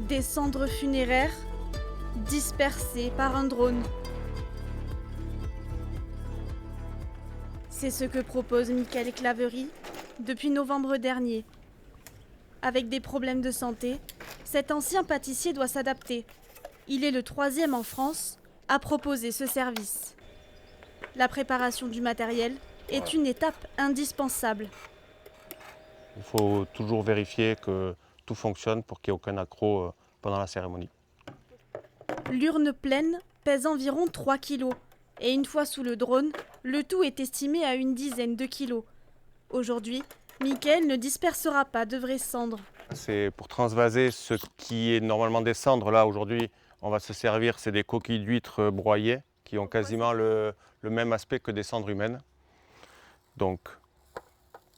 Des cendres funéraires dispersées par un drone. C'est ce que propose Michael Claverie depuis novembre dernier. Avec des problèmes de santé, cet ancien pâtissier doit s'adapter. Il est le 3e en France à proposer ce service. La préparation du matériel est une étape indispensable. Il faut toujours vérifier que tout fonctionne pour qu'il n'y ait aucun accroc pendant la cérémonie. L'urne pleine pèse environ 3 kg. Et une fois sous le drone, le tout est estimé à une dizaine de kilos. Aujourd'hui, Michael ne dispersera pas de vraies cendres. C'est pour transvaser ce qui est normalement des cendres. Là, aujourd'hui, on va se servir, c'est des coquilles d'huîtres broyées qui ont quasiment le même aspect que des cendres humaines. Donc,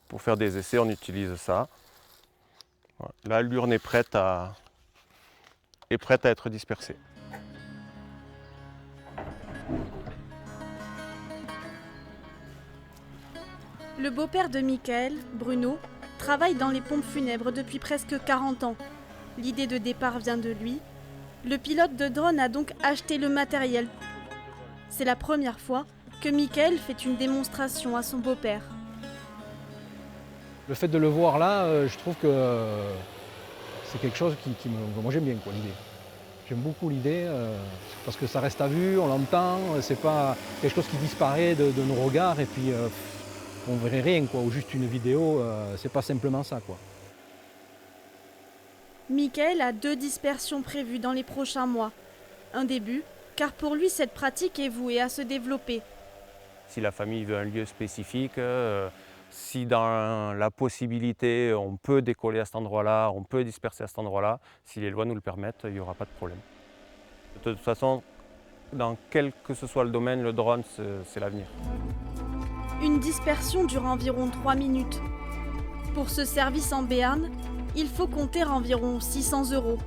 pour faire des essais, on utilise ça. Voilà. Là, l'urne est prête à être dispersée. Le beau-père de Michael, Bruno, travaille dans les pompes funèbres depuis presque 40 ans. L'idée de départ vient de lui. Le pilote de drone a donc acheté le matériel. C'est la première fois que Michael fait une démonstration à son beau-père. Le fait de le voir là, je trouve que c'est quelque chose qui me... Moi j'aime bien l'idée. J'aime beaucoup l'idée parce que ça reste à vue, on l'entend, c'est pas quelque chose qui disparaît de nos regards et puis on verrait rien quoi, ou juste une vidéo, c'est pas simplement ça quoi. Michael a 2 dispersions prévues dans les prochains mois. Un début, car pour lui cette pratique est vouée à se développer. Si la famille veut un lieu spécifique, si dans la possibilité on peut décoller à cet endroit-là, on peut disperser à cet endroit-là, si les lois nous le permettent, il n'y aura pas de problème. De toute façon, dans quel que ce soit le domaine, le drone, c'est l'avenir. Une dispersion dure environ 3 minutes. Pour ce service en Béarn, il faut compter environ 600 €.